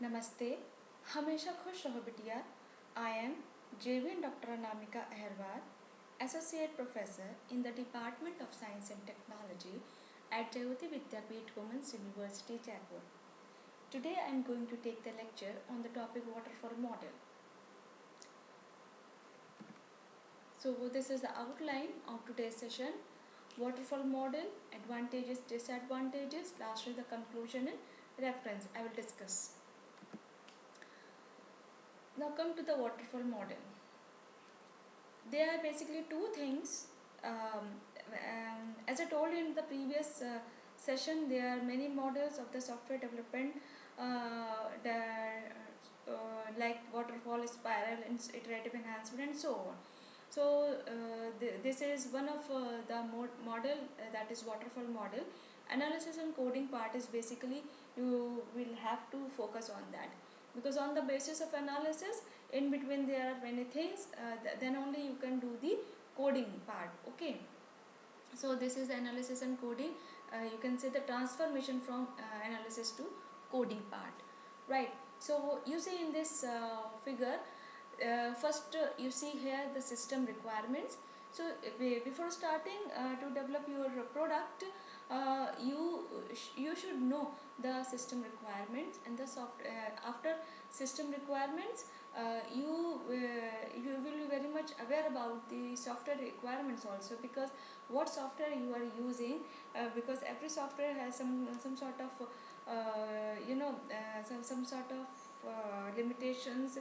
नमस्ते, हमेशा खुश रहो बिटिया। I am JVN Dr. Anamika Aherwal, Associate Professor in the Department of Science and Technology at Jayoti Vidyapeeth Women's University, Jaipur. Today I am going to take the lecture on the topic waterfall model. So this is the outline of today's session. Waterfall model, advantages, disadvantages, lastly the conclusion and reference I will discuss. Now come to the waterfall model. There are basically two things. As I told you in the previous session, there are many models of the software development, like waterfall, spiral, iterative enhancement, and so on. So this is one of the model that is waterfall model. Analysis and coding part is basically you will have to focus on that, because on the basis of analysis, in between there are many things, then only you can do the coding part. Okay, so this is the analysis and coding. You can say the transformation from analysis to coding part, right? So you see in this figure, first you see here the system requirements. So before starting to develop your product, you should know the system requirements and the after system requirements, you will be very much aware about the software requirements also, because what software you are using, because every software has some sort of some sort of limitations,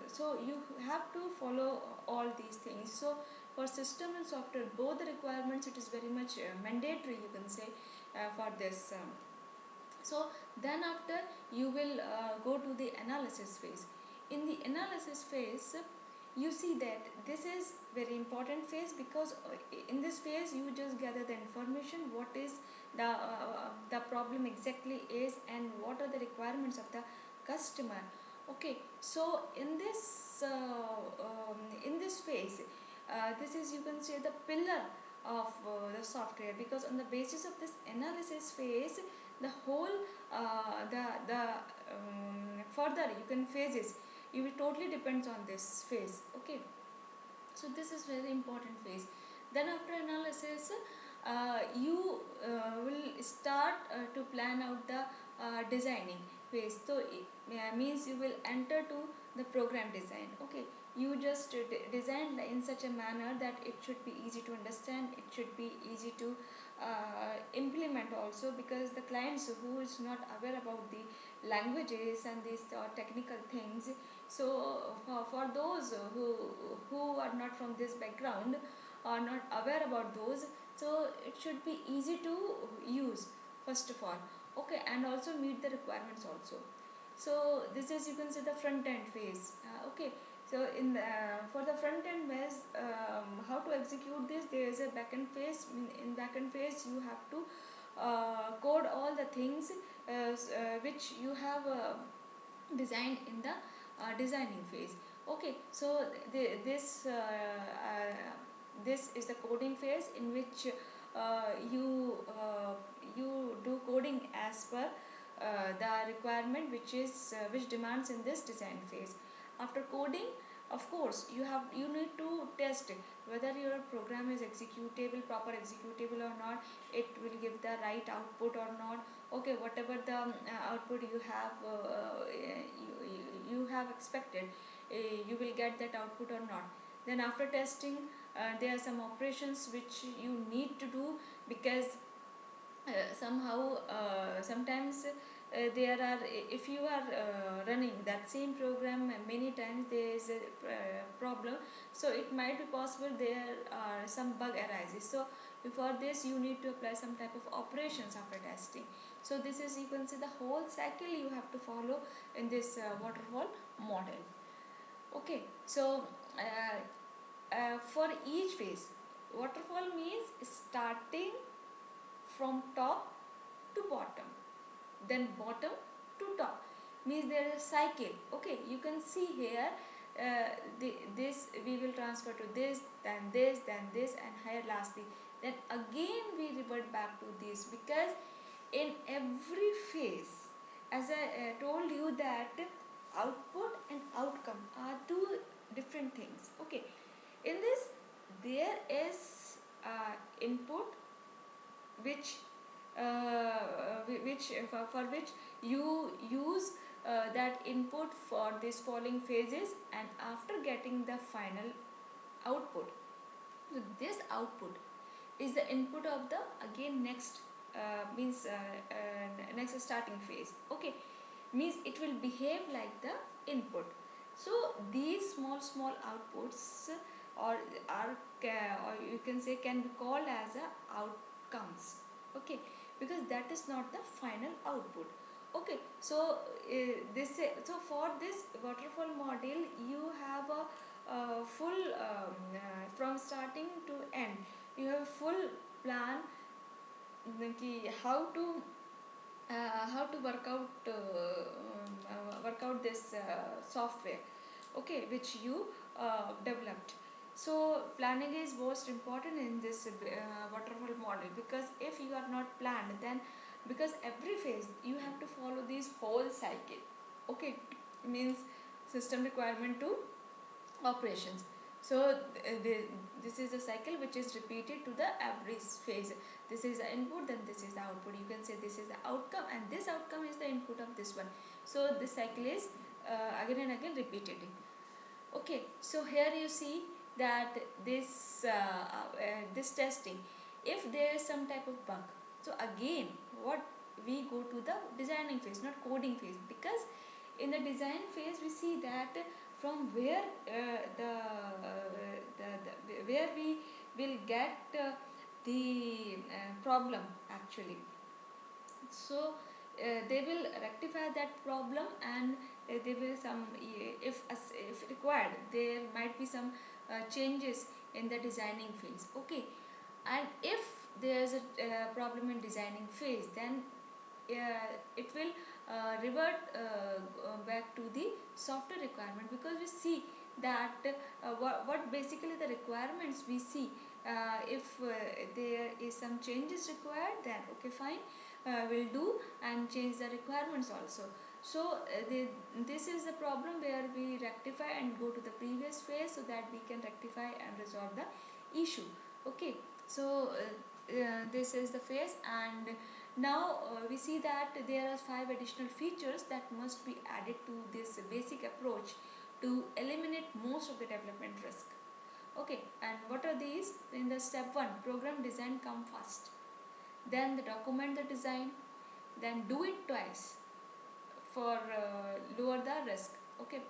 so you have to follow all these things. So for system and software, both the requirements, it is very much mandatory, you can say, for this. So then after you will go to the analysis phase. In the analysis phase, you see that this is very important phase, because in this phase you just gather the information, what is the problem exactly is, and what are the requirements of the customer. Okay, so in this phase, this is, you can say, the pillar of the software, because on the basis of this analysis phase, the whole further you can phases, you will totally depends on this phase. Okay, so this is very important phase. Then after analysis, you will start to plan out the designing phase. So it means you will enter to the program design. Okay, you just design in such a manner that it should be easy to understand, it should be easy to implement also, because the clients who is not aware about the languages and these technical things, so for those who are not from this background, are not aware about those, so it should be easy to use first of all. Okay, and also meet the requirements also. So this is, you can say, the front end phase. Okay, so in the, for the front end phase, how to execute this, there is a back end phase. In back end phase, you have to code all the things which you have designed in the designing phase. Okay, so this is the coding phase, in which you do coding as per the requirement which demands in this design phase. After coding, of course, you need to test whether your program is proper executable or not, it will give the right output or not. Okay, whatever the output you have you have expected, you will get that output or not. Then after testing, there are some operations which you need to do, because sometimes there are, if you are running that same program many times, there is a problem, so it might be possible there are some bug arises. So before this, you need to apply some type of operations after testing. So this is, you can see, the whole cycle you have to follow in this waterfall model. Okay, so for each phase, waterfall means starting from top to bottom, then bottom to top, means there is a cycle. Okay, you can see here, this we will transfer to this, then this, then this, and here lastly, then again we revert back to this, because in every phase, as I told you that output and outcome are two different things. Okay, in this there is input which for which you use that input for these following phases, and after getting the final output, so this output is the input of the again next means next starting phase. Okay, means it will behave like the input. So these small outputs or are or you can say can be called as a outcomes. Okay, because that is not the final output. Okay, so so for this waterfall model you have a full from starting to end you have a full plan how to work out this software, okay, which you developed. So planning is most important in this waterfall model, because if you are not planned, then because every phase you have to follow this whole cycle. Okay, means system requirement to operations. So this is a cycle which is repeated to the every phase. This is the input, then this is the output. You can say this is the outcome, and this outcome is the input of this one. So this cycle is again and again repeated. Okay, so here you see that this testing, if there is some type of bug, so again what we go to the designing phase, not coding phase, because in the design phase we see that from where where we will get the problem actually. So they will rectify that problem, and there will some if required there might be some changes in the designing phase. Okay, and if there is a problem in designing phase, then it will revert back to the software requirement, because we see that what basically the requirements we see, if there is some changes required, then okay fine, will do and change the requirements also. So this is the problem where we rectify and go to the previous phase, so that we can rectify and resolve the issue. Okay, so this is the phase, and now we see that there are 5 additional features that must be added to this basic approach to eliminate most of the development risk. Okay, and what are these? In the step 1, program design come first, then the document the design, then do it twice for lower the risk. Okay,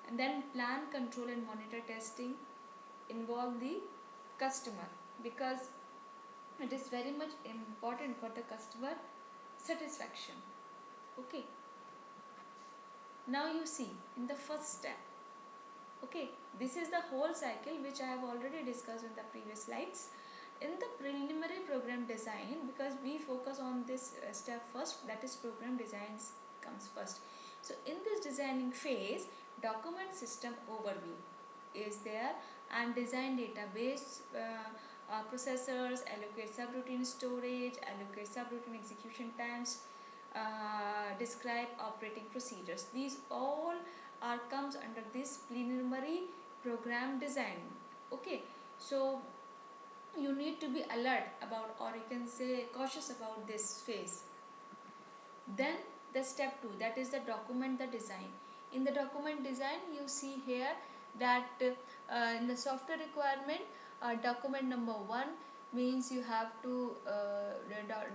and then plan, control and monitor testing, involve the customer, because it is very much important for the customer satisfaction. Okay, now you see in the first step, okay, this is the whole cycle which I have already discussed in the previous slides. In the preliminary program design, because we focus on this step first, that is program designs comes first. So in this designing phase, document system overview is there, and design database, processors, allocate subroutine storage, allocate subroutine execution times, describe operating procedures. These all are comes under this preliminary program design. Okay, so you need to be alert about, or you can say cautious about this phase. Then the step 2, that is the document the design. In the document design you see here that in the software requirement, document number 1 means you have to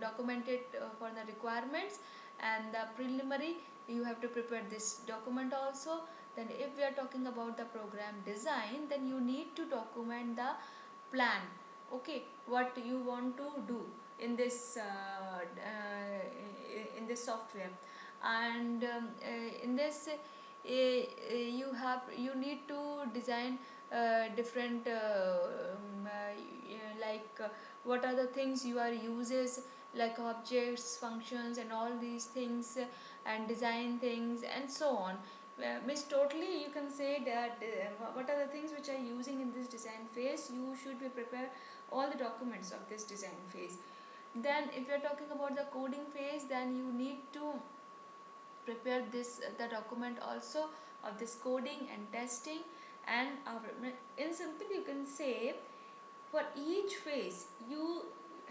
document it for the requirements, and the preliminary you have to prepare this document also. Then if we are talking about the program design, then you need to document the plan. Okay, what you want to do in this in this software, and in this you need to design different what are the things you are uses, like objects, functions and all these things, and design things and so on. Means totally you can say that what are the things which are using in this design phase, you should be prepare all the documents of this design phase. Then if you are talking about the coding phase, then you need to prepare this the document also of this coding and testing. And in simple you can say, for each phase you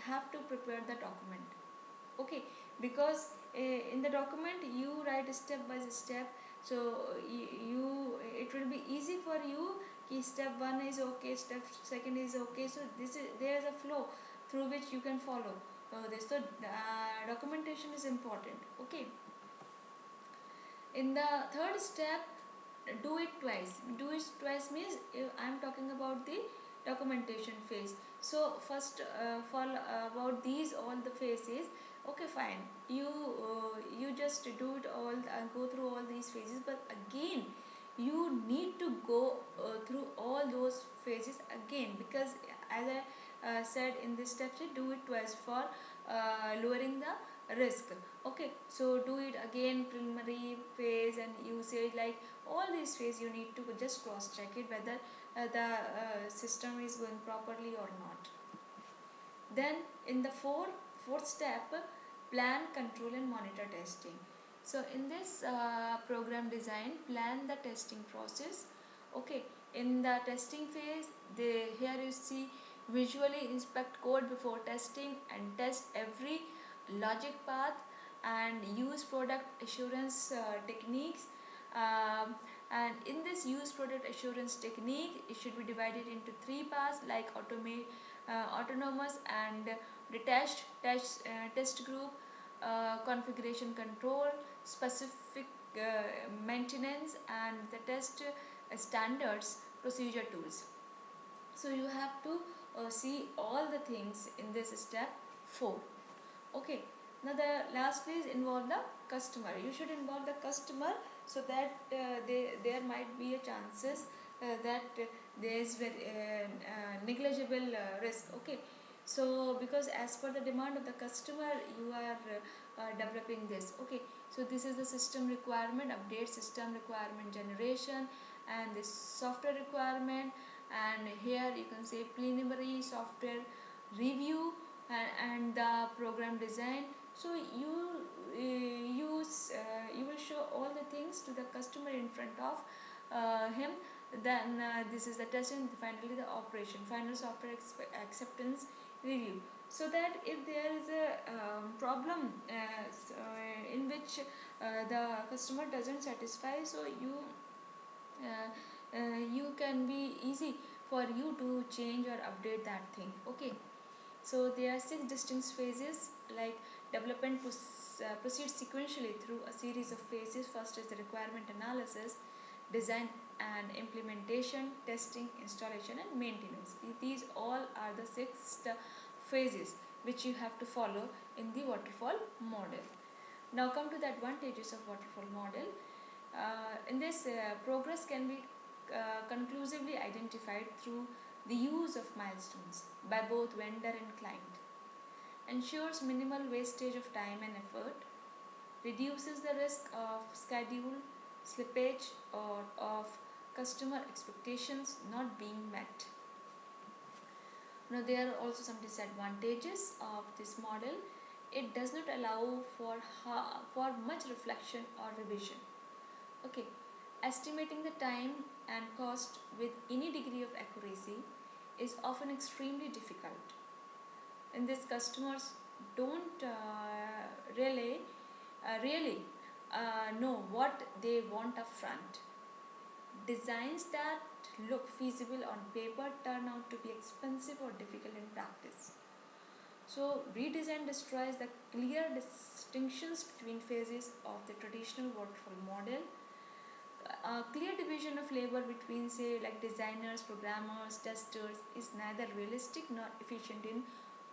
have to prepare the document, okay, because in the document you write step by step. So it will be easy for you ki step 1 is okay, step 2 is okay. So this is, there is a flow through which you can follow this. So documentation is important, okay. In the third step, do it twice. Do it twice means I am talking about the documentation phase. So first for about these all the phases, okay fine, you just do it all, go through all these phases, but again you need to go through all those phases again, because as I said in this step, do it twice for lowering the risk, okay. So do it again, preliminary phase and usage, like all these phases you need to just cross check it whether the system is going properly or not. Then in the fourth step, plan, control and monitor testing. So in this program design, plan the testing process, okay. In the testing phase, here you see, visually inspect code before testing and test every logic path, and use product assurance techniques. um, and in this use product assurance technique, it should be divided into three parts, like autonomous and detached test group, configuration control, specific maintenance, and the test standards, procedure tools. So you have to see all the things in this step 4, okay. Now the last phase involve the customer. You should involve the customer, so that there might be a chances that there is very negligible risk, okay. So because as per the demand of the customer you are developing this, okay. So this is the system requirement update, system requirement generation, and this software requirement. And here you can say preliminary software review, and the program design. So you will show all the things to the customer in front of him. Then this is the test, and finally the operation, final software acceptance review. So that if there is a problem in which the customer doesn't satisfy, so you can be easy for you to change or update that thing, okay. So there are 6 distinct phases, like development proceeds sequentially through a series of phases. First is the requirement analysis, design and implementation, testing, installation and maintenance. These all are the 6 phases which you have to follow in the waterfall model. Now come to the advantages of waterfall model. In this, progress can be conclusively identified through the use of milestones by both vendor and client, ensures minimal wastage of time and effort, reduces the risk of schedule slippage or of customer expectations not being met. Now there are also some disadvantages of this model. It does not allow for much reflection or revision, okay. Estimating the time and cost with any degree of accuracy is often extremely difficult. In this, customers don't really know what they want upfront. Designs that look feasible on paper turn out to be expensive or difficult in practice. So redesign destroys the clear distinctions between phases of the traditional waterfall model. A clear division of labor between, say, like designers, programmers, testers is neither realistic nor efficient in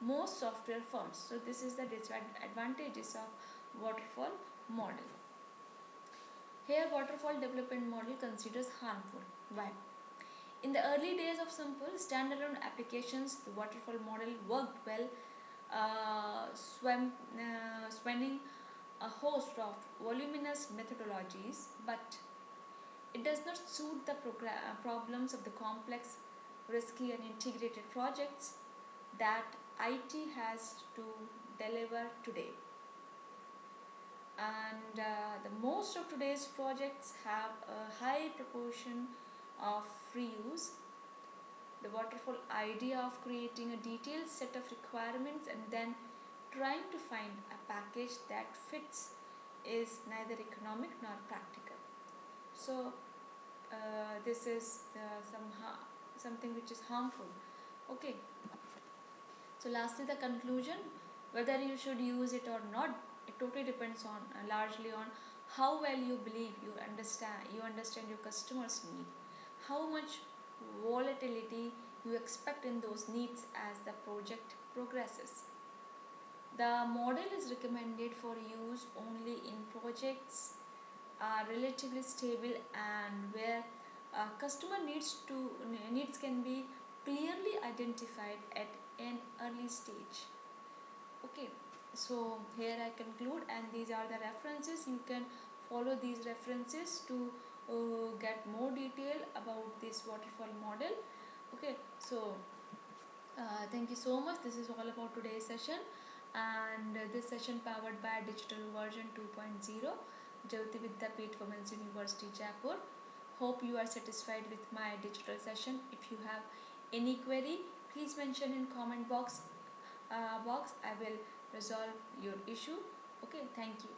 most software firms. So this is the disadvantages of waterfall model. Here waterfall development model considers harmful. Why? In the early days of simple standalone applications, the waterfall model worked well, spanning a host of voluminous methodologies, but it does not suit the problems of the complex, risky and integrated projects that IT has to deliver today. and the most of today's projects have a high proportion of reuse. The waterfall idea of creating a detailed set of requirements and then trying to find a package that fits is neither economic nor practical. So this is something which is harmful. Okay, so lastly, the conclusion: whether you should use it or not, it totally depends on largely on how well you believe you understand your customer's need, how much volatility you expect in those needs as the project progresses. The model is recommended for use only in projects are relatively stable and where customer needs can be clearly identified at an early stage. Okay, so here I conclude, and these are the references. You can follow these references to get more detail about this waterfall model. Okay, so thank you so much. This is all about today's session, and this session powered by digital version 2.0, Jyoti Vidyapeeth Women's University Jaipur. Hope you are satisfied with my digital session. If you have any query, please mention in comment box. I will resolve your issue. Okay, thank you.